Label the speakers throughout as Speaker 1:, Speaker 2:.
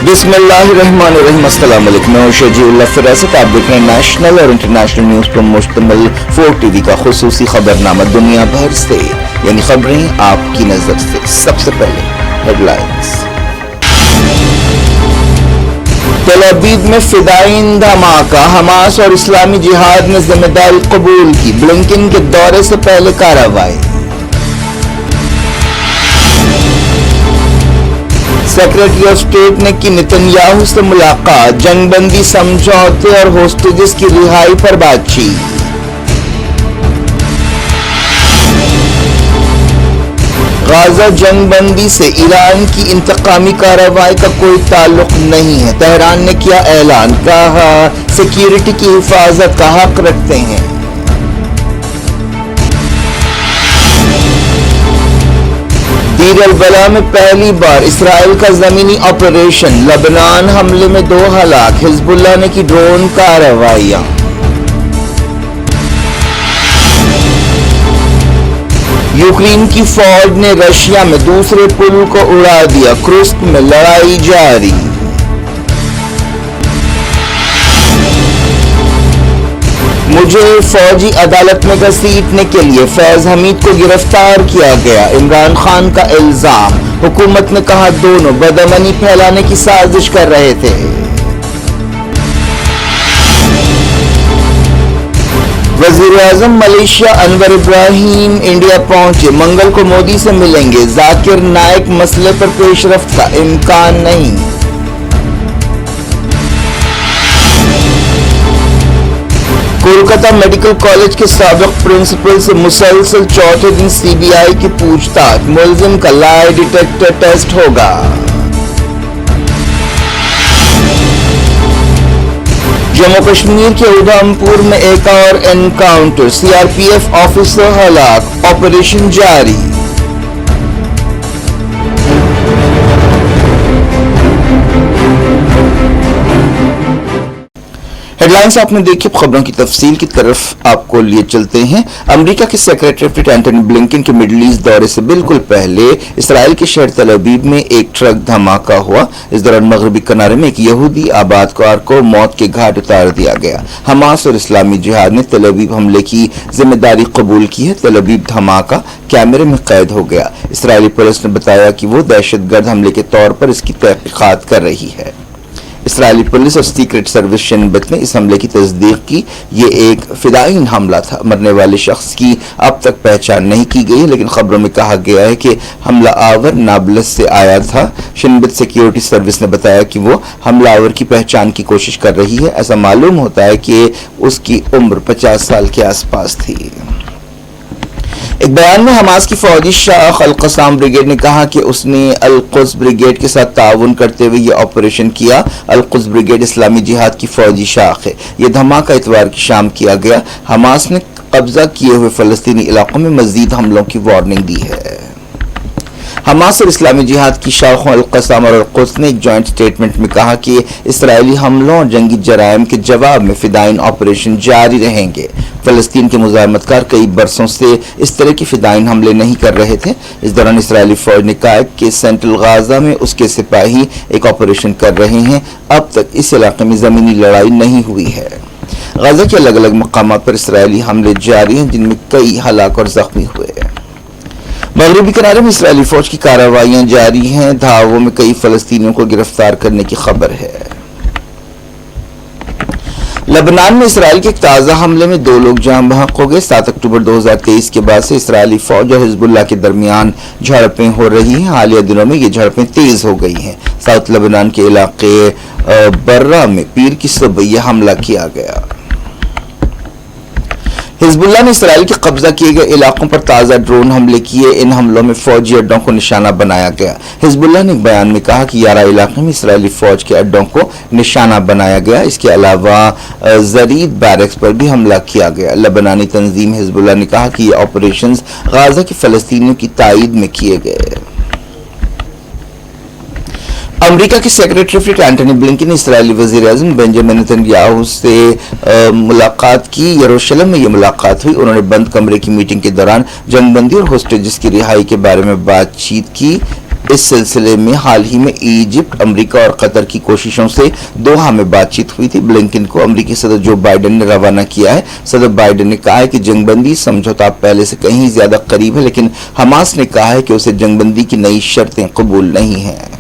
Speaker 1: बिस्मिल्लाहिर्रहमानिर्रहीम। अस्सलाम वालेकुम। मैं शजीउल्लाह फिरासत। आप देख रहे हैं नेशनल और इंटरनेशनल न्यूज़ पर मुश्तमिल 4TV का खुसूसी खबरनामा दुनिया भर से, यानी खबरें आपकी नजर से। सबसे पहले हेडलाइंस। तेल अवीव में फिदायीन धमाका, हमास और इस्लामी जिहाद ने जिम्मेदारी कबूल की। ब्लिंकन के दौरे से पहले कार्रवाई। सेक्रेटरी ऑफ स्टेट ने की नेतन्याहू से मुलाकात। जंगबंदी समझौते और होस्टेजेस की रिहाई पर बातचीत। गाजा जंगबंदी से ईरान की इंतकामी कार्रवाई का कोई ताल्लुक नहीं है। तेहरान ने किया ऐलान, कहा सिक्योरिटी की हिफाजत का हक रखते हैं। दीर अल-बला में पहली बार इसराइल का जमीनी ऑपरेशन। लबनान हमले में 2 हलाक। हिजबुल्लाह ने की ड्रोन कार्रवाइयां। यूक्रेन की फौज ने रशिया में दूसरे पुल को उड़ा दिया। क्रुस्क में लड़ाई जारी। मुझे फौजी अदालत में घसीटने के लिए फैज हमीद को गिरफ्तार किया गया। इमरान खान का इल्जाम। हुकूमत ने कहा दोनों बदअमनी फैलाने की साजिश कर रहे थे। वज़ीर-ए-आज़म मलेशिया अनवर इब्राहिम इंडिया पहुंचे। मंगल को मोदी से मिलेंगे। जाकिर नाइक मसले पर पेशरफ्त का इम्कान नहीं। कोलकाता मेडिकल कॉलेज के साबिक प्रिंसिपल से मुसलसल चौथे दिन सीबीआई की पूछताछ। मुलजिम का लाई डिटेक्टर टेस्ट होगा। जम्मू कश्मीर के उधमपुर में एक और एनकाउंटर। सीआरपीएफ ऑफिसर हलाक। ऑपरेशन जारी। हेडलाइंस आपने देखी। खबरों की तफसील की तरफ आपको लिए चलते हैं। अमेरिका के secretary of state Antony Blinken के मिडल ईस्ट दौरे से बिल्कुल पहले इसराइल के शहर तेल अवीव में एक ट्रक धमाका हुआ। इस दौरान मगरबी किनारे में एक यहूदी आबादकार को मौत के घाट उतार दिया गया। हमास और इस्लामी जिहाद ने तेल अवीव हमले की जिम्मेदारी कबूल की है। तेल अवीव धमाका कैमरे में कैद हो गया। इसराइली पुलिस ने बताया कि वो दहशतगर्द हमले के तौर पर इसकी तहकीकात कर रही है। इसराइली पुलिस और सीक्रेट सर्विस शिनबेत ने इस हमले की तस्दीक की। ये एक फिदायीन हमला था। मरने वाले शख्स की अब तक पहचान नहीं की गई, लेकिन खबरों में कहा गया है कि हमला आवर नाबलस से आया था। शिनबेत सिक्योरिटी सर्विस ने बताया कि वो हमलावर की पहचान की कोशिश कर रही है। ऐसा मालूम होता है कि उसकी उम्र 50 साल के आसपास थी। एक बयान में हमास की फौजी शाख अल-क़स्साम ब्रिगेड ने कहा कि उसने अल-क़ुद्स ब्रिगेड के साथ ताउन करते हुए यह ऑपरेशन किया। अल-क़ुद्स ब्रिगेड इस्लामी जिहाद की फौजी शाख है। यह धमाका इतवार की शाम किया गया। हमास ने कब्जा किए हुए फलस्तीनी इलाकों में मजीद हमलों की वार्निंग दी है। हमास और इस्लामी जिहाद की शाखों अल-क़स्साम और अल-क़ुद्स ने एक जॉइंट स्टेटमेंट में कहा कि इसराइली हमलों और जंगी जराइम के जवाब में फिदायीन ऑपरेशन जारी रहेंगे। फलस्तीन के मुजाहिमतकार कई बरसों से इस तरह के फिदायीन हमले नहीं कर रहे थे। इस दौरान इसराइली फौज ने कहा कि सेंट्रल गाजा में उसके सिपाही एक ऑपरेशन कर रहे हैं। अब तक इस इलाके में जमीनी लड़ाई नहीं हुई है। गाजा के अलग अलग मकामात पर इसराइली हमले जारी हैं, जिनमें कई हलाक और जख्मी हुए हैं। मगरबी किनारे में इसराइली फौज की कार्रवाइयां जारी हैं। धावों में कई फलस्तीनियों को गिरफ्तार करने की खबर है। लबनान में इसराइल के एक ताज़ा हमले में 2 लोग जान बहक हो गए। 7 अक्टूबर 2023 के बाद से इसराइली फौज और हिजबुल्लाह के दरमियान झड़पें हो रही हैं। हालिया दिनों में ये झड़पें तेज हो गई हैं। साउथ लबनान के इलाके बर्रा में पीर की सुबह यह हमला किया गया। हिजबुल्लाह ने इसराइल के कब्जा किए गए इलाकों पर ताज़ा ड्रोन हमले किए। इन हमलों में फौजी अड्डों को निशाना बनाया गया। हिजबुल्लाह ने एक बयान में कहा कि 11 इलाके में इसराइली फौज के अड्डों को निशाना बनाया गया। इसके अलावा जरीद बैरक्स पर भी हमला किया गया। लबनानी तंजीम हिजबुल्लाह ने कहा कि ये ऑपरेशंस गाजा के फलस्तीनियों की ताईद में किए गए। अमेरिका के secretary of state Antony Blinken ने इसराइली वज़ीर-ए-आज़म बेंजामिन नेतन्याहू से मुलाकात की। यरूशलेम में यह मुलाकात हुई। उन्होंने बंद कमरे की मीटिंग के दौरान जंगबंदी और होस्टेजेस की रिहाई के बारे में बातचीत की। इस सिलसिले में हाल ही में इजिप्ट, अमेरिका और कतर की कोशिशों से दोहा में बातचीत हुई थी। ब्लिंकन को अमेरिकी सदर जो बाइडेन ने रवाना किया है। सदर बाइडेन ने कहा है कि जंगबंदी समझौता पहले से कहीं ज्यादा करीब है, लेकिन हमास ने कहा है कि उसे जंगबंदी की नई शर्तें कबूल नहीं हैं।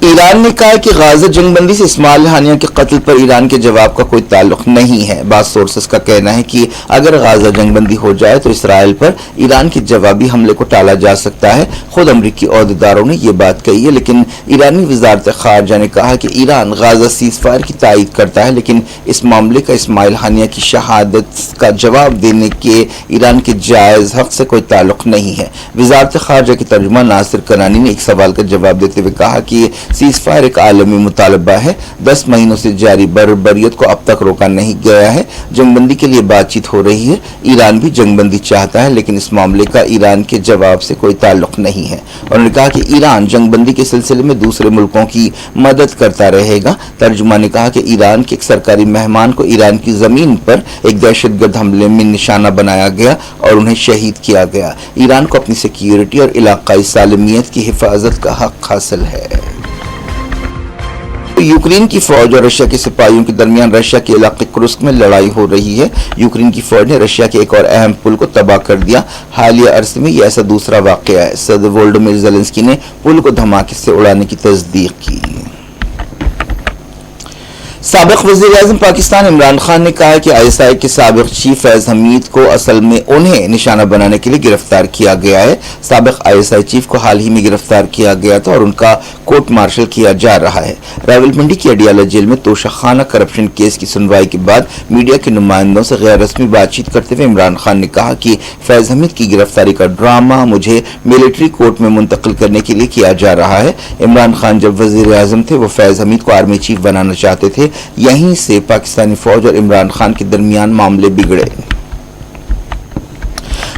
Speaker 1: ईरान ने कहा कि गाजा जंगबंदी से इस्माइल हानिया के कत्ल पर ईरान के जवाब का कोई ताल्लुक नहीं है। बाद सोर्सेस का कहना है कि अगर गाजा जंगबंदी हो जाए तो इसराइल पर ईरान के जवाबी हमले को टाला जा सकता है। खुद अमरीकी ओहदेदारों ने यह बात कही है, लेकिन ईरानी वजारत खारजा ने कहा कि ईरान गाजा सीज़फायर की तायीद करता है, लेकिन इस मामले का इस्माइल हानिया की शहादत का जवाब देने के ईरान के जायज़ हक से कोई ताल्लुक नहीं है। वजारत खारजा के तर्जुमान नासिर कनानी ने एक सवाल का जवाब देते हुए कहा कि सीज़फायर एक आलमी मुतालबा है। 10 महीनों से जारी बर्बरियत को अब तक रोका नहीं गया है। जंगबंदी के लिए बातचीत हो रही है। ईरान भी जंगबंदी चाहता है, लेकिन इस मामले का ईरान के जवाब से कोई ताल्लुक नहीं है। उन्होंने कहा कि ईरान जंगबंदी के सिलसिले में दूसरे मुल्कों की मदद करता रहेगा। तर्जुमा ने कहा कि ईरान के एक सरकारी मेहमान को ईरान की जमीन पर एक दहशतगर्द हमले में निशाना बनाया गया और उन्हें शहीद किया गया। ईरान को अपनी सिक्योरिटी और इलाकाई सालमियत की हिफाजत का हक हासिल है। यूक्रेन की फौज और रशिया के सिपाहियों के दरमियान रशिया के इलाके कुर्स्क में लड़ाई हो रही है। यूक्रेन की फौज ने रशिया के एक और अहम पुल को तबाह कर दिया। हालिया अरसे में यह ऐसा दूसरा वाकया है। सदर वोलोदिमीर ज़ेलेंस्की ने पुल को धमाके से उड़ाने की तस्दीक की। साबिक वज़ीर-ए-आज़म पाकिस्तान इमरान खान ने कहा है कि ISI के साबिक चीफ फैज़ हमीद को असल में उन्हें निशाना बनाने के लिए गिरफ्तार किया गया है। साबिक ISI चीफ को हाल ही में गिरफ्तार किया गया था और उनका कोर्ट मार्शल किया जा रहा है। रावलपिंडी की अडियाला जेल में तोशाखाना करप्शन केस की सुनवाई के बाद मीडिया के नुमाइंदों से गैर रस्मी बातचीत करते हुए इमरान खान ने कहा कि फैज़ हमीद की गिरफ्तारी का ड्रामा मुझे मिलिट्री कोर्ट में मुंतकिल करने के लिए किया जा रहा है। इमरान खान जब वज़ीर-ए-आज़म थे वो फैज़ हमीद को आर्मी चीफ बनाना चाहते थे। यहीं से पाकिस्तानी फौज और इमरान खान के दरमियान मामले बिगड़े।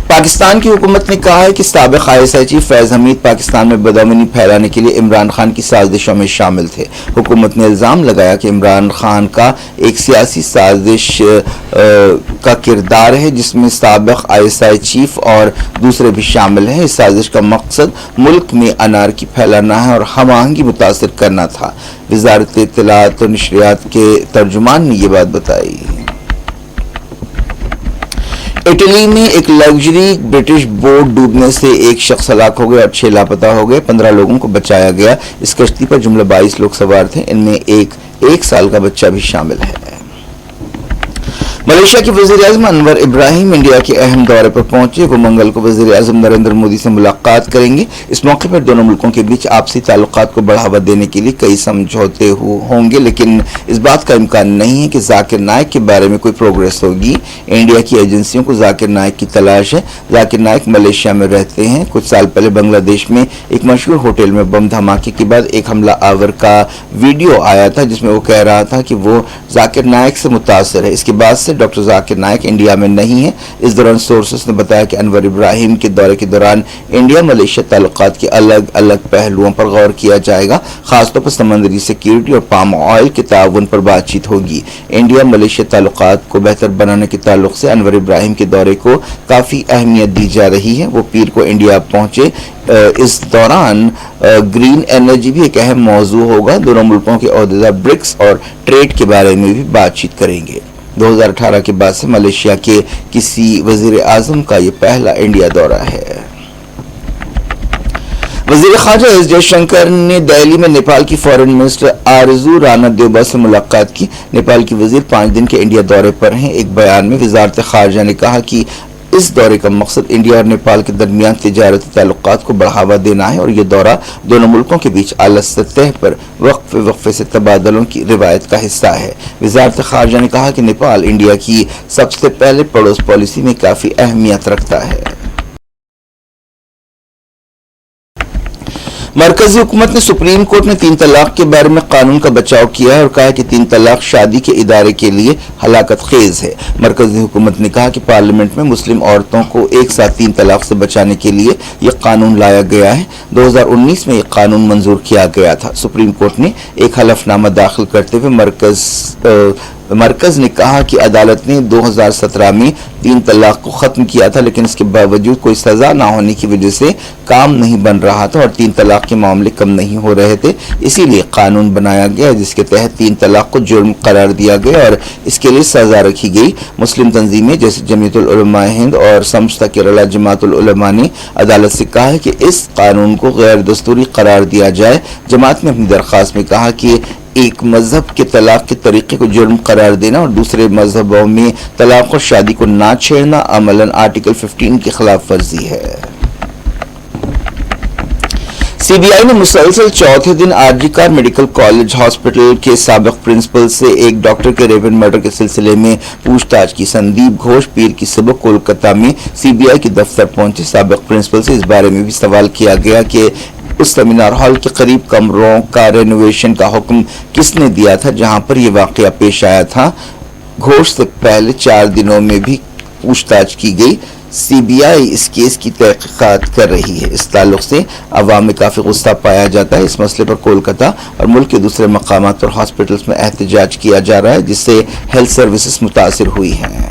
Speaker 1: पाकिस्तान की हुकूमत ने कहा है कि साबिक ISI चीफ फैज़ हमीद पाकिस्तान में बदअमनी फैलाने के लिए इमरान खान की साजिशों में शामिल थे। हुकूमत ने इल्ज़ाम लगाया कि इमरान खान का एक सियासी साजिश का किरदार है जिसमें साबिक ISI चीफ और दूसरे भी शामिल हैं। इस साजिश का मकसद मुल्क में अनारकी फैलाना है और हम आहंगी मुतासिर करना था। वज़ारत इत्तलात और नशरियात के तर्जुमान ने यह बात बताई। इटली में एक लग्जरी ब्रिटिश बोट डूबने से एक शख्स हलाक हो गया और 6 लापता हो गए। 15 लोगों को बचाया गया। इस कश्ती पर जुमला 22 लोग सवार थे। इनमें एक साल का बच्चा भी शामिल है। मलेशिया के वज़ीर-ए-आज़म अनवर इब्राहिम इंडिया के अहम दौरे पर पहुंचे। वो मंगल को वज़ीर-ए-आज़म नरेंद्र मोदी से मुलाकात करेंगे। इस मौके पर दोनों मुल्कों के बीच आपसी ताल्लुकात को बढ़ावा देने के लिए कई समझौते होंगे, लेकिन इस बात का इम्कान नहीं है कि जाकिर नाइक के बारे में कोई प्रोग्रेस होगी। इंडिया की एजेंसियों को जाकिर नाइक की तलाश है। जाकिर नाइक मलेशिया में रहते हैं। कुछ साल पहले बांग्लादेश में एक मशहूर होटल में बम धमाके के बाद एक हमला आवर का वीडियो आया था जिसमें वो कह रहा था कि वो जाकिर नाइक से मुतासर है। इसके बाद से डॉक्टर जाकिर नाइक इंडिया में नहीं है। इस दौरान सोर्सेस ने बताया कि अनवर इब्राहिम के दौरे के दौरान इंडिया मलेशिया ताल्लुकात के अलग अलग पहलुओं पर गौर किया जाएगा। खासतौर पर समंदरी सिक्योरिटी और पाम ऑयल के ताउन पर बातचीत होगी। इंडिया मलेशिया ताल्लुकात को बेहतर बनाने के ताल्लुक से अनवर इब्राहिम के दौरे को काफ़ी अहमियत दी जा रही है। वो पीर को इंडिया पहुंचे। इस दौरान ग्रीन एनर्जी भी एक अहम मौजू होगा। दोनों मुल्कों के ओहदेदार ब्रिक्स और ट्रेड के बारे में भी बातचीत करेंगे। 2018 के बाद से मलेशिया के किसी वज़ीर-ए-आज़म का ये पहला इंडिया दौरा है। वज़ीर ख़ारजा एस जयशंकर ने दिल्ली में नेपाल की फॉरेन मिनिस्टर आरजू राना देवबा से मुलाकात की। नेपाल की वज़ीर 5 दिन के इंडिया दौरे पर हैं। एक बयान में वज़ारत ख़ारजा ने कहा कि इस दौरे का मकसद इंडिया और नेपाल के दरमियान तिजारती ताल्लुकात को बढ़ावा देना है और ये दौरा दोनों मुल्कों के बीच आला सतह पर वक्फे से तबादलों की रिवायत का हिस्सा है। वज़ारत ख़ारजा ने कहा कि नेपाल इंडिया की सबसे पहले पड़ोस पॉलिसी में काफ़ी अहमियत रखता है। मरकजी हुकूमत ने सुप्रीम कोर्ट में 3 तलाक के बारे में कानून का बचाव किया है और कहा है कि 3 तलाक शादी के इदारे के लिए हलाकत खेज है। मरकजी हुकूमत ने कहा कि पार्लियामेंट में मुस्लिम औरतों को एक साथ 3 तलाक से बचाने के लिए यह कानून लाया गया है। 2019 में यह कानून मंजूर किया गया था। सुप्रीम कोर्ट ने एक हलफनामा दाखिल करते हुए مرکز نے کہا کہ عدالت نے 2017 میں 3 طلاق کو ختم کیا تھا، لیکن اس کے باوجود کوئی سزا نہ ہونے کی وجہ سے کام نہیں بن رہا تھا اور 3 طلاق کے معاملے کم نہیں ہو رہے تھے۔ اسی لیے قانون بنایا گیا جس کے تحت 3 طلاق کو جرم قرار دیا گیا اور اس کے لیے سزا رکھی گئی۔ مسلم تنظیمیں جیسے جمعیت العلماء ہند اور سمستا کیرلا جماعت العلماء نے عدالت سے کہا ہے کہ اس قانون کو غیر دستوری قرار دیا جائے۔ جماعت نے اپنی درخواست میں کہا کہ ایک مذہب کے طلاق کے طریقے کو جرم قرار دینا اور دوسرے مذہبوں میں طلاق اور شادی کو نہ چھیڑنا عملاً آرٹیکل 15 کی خلاف ورزی ہے۔ سی بی آئی نے مسلسل چوتھے دن آر جی کار میڈیکل کالج ہاسپٹل کے سابق پرنسپل سے ایک ڈاکٹر کے ریپ اینڈ مرڈر کے سلسلے میں پوچھ تاچھ کی۔ سندیپ گھوش پیر کی صبح کولکتہ میں سی بی آئی کے دفتر پہنچے۔ سابق پرنسپل سے اس بارے میں بھی سوال کیا گیا کہ اس سیمینار ہال کے قریب کمروں کا رینوویشن کا حکم کس نے دیا تھا جہاں پر یہ واقعہ پیش آیا تھا۔ گھوش سے پہلے 4 دنوں میں بھی پوچھ تاچھ کی گئی۔ سی بی آئی اس کیس کی تحقیقات کر رہی ہے۔ اس تعلق سے عوام میں کافی غصہ پایا جاتا ہے۔ اس مسئلے پر کولکتہ اور ملک کے دوسرے مقامات پر ہاسپٹلز میں احتجاج کیا جا رہا ہے جس سے ہیلتھ سروسز متاثر ہوئی ہیں۔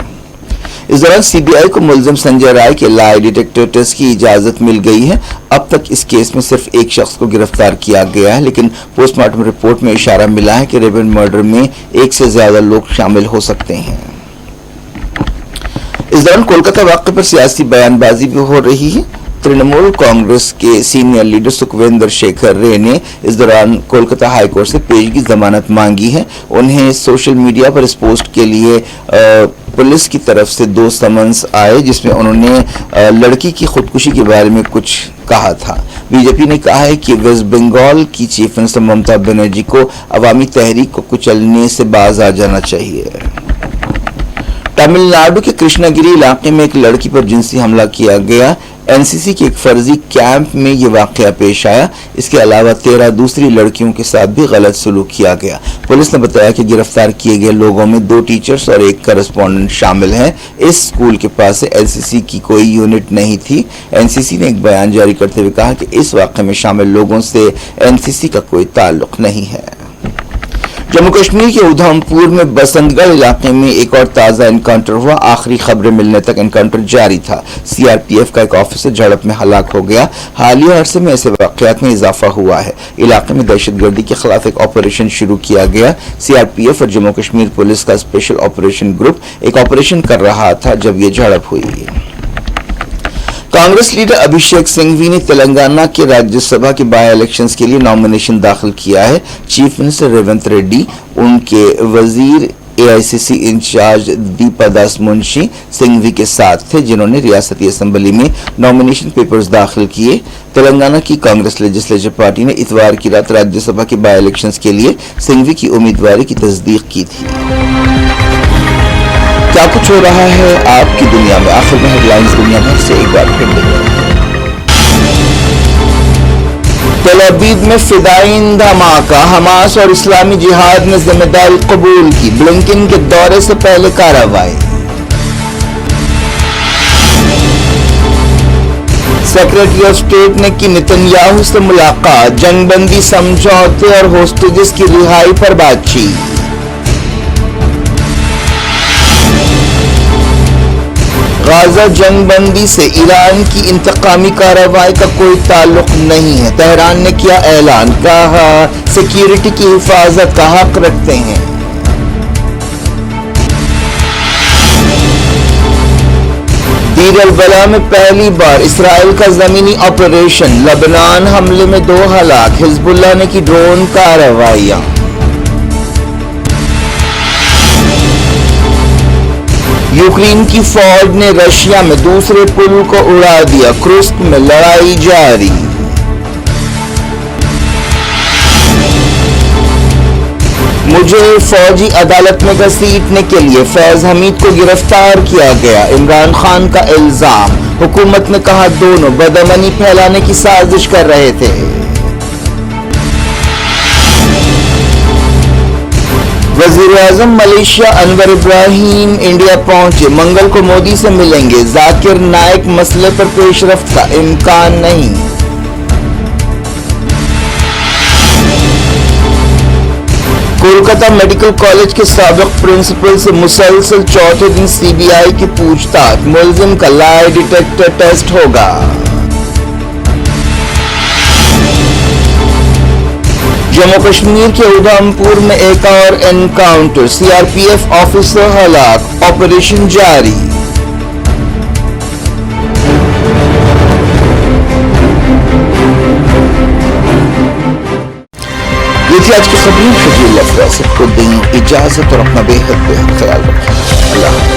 Speaker 1: اس دوران سی بی آئی کو ملزم سنجے رائے کے لائی ڈیٹیکٹر ٹیسٹ کی اجازت مل گئی ہے۔ اب تک اس کیس میں صرف ایک شخص کو گرفتار کیا گیا ہے، لیکن پوسٹ مارٹم رپورٹ میں اشارہ ملا ہے کہ ریپ اینڈ مرڈر میں 1 سے زیادہ لوگ شامل ہو سکتے ہیں۔ اس دوران کولکتہ واقعے پر سیاسی بیان بازی بھی ہو رہی ہے۔ ترنمول کانگریس کے سینئر لیڈر سکھویندر شیکھر رے نے اس دوران کولکتہ ہائی کورٹ سے پیشگی ضمانت مانگی ہے۔ انہیں سوشل میڈیا پر اس پوسٹ کے لیے پولیس کی طرف سے 2 سمنس آئے جس میں انہوں نے لڑکی کی خودکشی کے بارے میں کچھ کہا تھا۔ بی جے پی نے کہا ہے کہ ویسٹ بنگال کی چیف منسٹر ممتا بنرجی کو عوامی تحریک کو کچلنے سے باز آ جانا چاہیے۔ تمل ناڈو کے کرشنا گری علاقے میں ایک لڑکی پر جنسی حملہ کیا گیا۔ این سی سی کے ایک فرضی کیمپ میں یہ واقعہ پیش آیا۔ اس کے علاوہ 13 دوسری لڑکیوں کے ساتھ بھی غلط سلوک کیا گیا۔ پولیس نے بتایا کہ گرفتار کیے گئے لوگوں میں 2 ٹیچرز اور 1 کرسپونڈنٹ شامل ہیں۔ اس اسکول کے پاس سے این سی سی کی کوئی یونٹ نہیں تھی۔ این سی سی نے ایک بیان جاری کرتے ہوئے کہا کہ اس واقعے میں شامل لوگوں سے این سی سی کا کوئی تعلق نہیں ہے۔ جموں کشمیر کے ادھم پور میں بسنت گڑھ علاقے میں ایک اور تازہ انکاؤنٹر ہوا۔ آخری خبریں ملنے تک انکاؤنٹر جاری تھا۔ سی آر پی ایف کا ایک آفیسر جھڑپ میں ہلاک ہو گیا۔ حالیہ عرصے میں ایسے واقعات میں اضافہ ہوا ہے۔ علاقے میں دہشت گردی کے خلاف ایک آپریشن شروع کیا گیا۔ سی آر پی ایف اور جموں کشمیر پولیس کا اسپیشل آپریشن گروپ ایک آپریشن کر رہا تھا جب یہ جھڑپ ہوئی۔ کانگریس لیڈر ابھیشیک سنگھوی نے تلنگانہ کے راجیہ سبھا کے بائی الیکشنز کے لیے نامینیشن داخل کیا ہے۔ چیف منسٹر ریونت ریڈی، ان کے وزیر اے آئی سی سی انچارج دیپا داس منشی سنگھوی کے ساتھ تھے جنہوں نے ریاستی اسمبلی میں نامینیشن پیپرز داخل کیے۔ تلنگانہ کی کانگریس لیجسلیچر پارٹی نے اتوار کی رات راجیہ سبھا کے بائی الیکشنز کے لیے سنگھوی کی امیدواری کی تصدیق کی تھی۔ کیا کچھ ہو رہا ہے آپ کی دنیا میں؟ آخر میں ہیڈ لائنز دنیا بھر سے ایک بار پھر دیکھیں۔ تل ابیب میں فدائین دھماکہ، حماس اور اسلامی جہاد نے ذمہ داری قبول کی۔ بلنکن کے دورے سے پہلے کارروائی۔ سیکریٹری آف اسٹیٹ نے کی نتن یاہو سے ملاقات۔ جنگ بندی سمجھوتے اور ہوسٹیجز کی رہائی پر بات چیت۔ غزہ جنگ بندی سے ایران کی انتقامی کارروائی کا کوئی تعلق نہیں ہے۔ تہران نے کیا اعلان، کہا سیکیورٹی کی حفاظت کا حق رکھتے ہیں۔ دیر البلح میں پہلی بار اسرائیل کا زمینی آپریشن۔ لبنان حملے میں 2 ہلاک۔ حزب اللہ نے کی ڈرون کارروائیاں۔ یوکرین کی فوج نے رشیا میں دوسرے پل کو اڑا دیا۔ کرسک میں لڑائی جاری۔ مجھے فوجی عدالت میں گھسیٹنے کے لیے فیض حمید کو گرفتار کیا گیا۔ عمران خان کا الزام۔ حکومت نے کہا دونوں بدامنی پھیلانے کی سازش کر رہے تھے۔ وزیر اعظم ملیشیا انور ابراہیم انڈیا پہنچے۔ منگل کو مودی سے ملیں گے۔ ذاکر نائک مسئلے پر پیش رفت کا امکان نہیں۔ कोलकाता मेडिकल कॉलेज के साबिक प्रिंसिपल से मुसलसल चौथे दिन सीबीआई की पूछताछ, मुलजिम का लाई डिटेक्टर टेस्ट होगा। जम्मू कश्मीर के उधमपुर में एक और एनकाउंटर, सीआरपीएफ ऑफिसर हलाक, ऑपरेशन जारी। ये थी आज की खबरें। शकील अफरा सबको दें इजाजत और अपना बेहद ख्याल रखें। अल्लाह।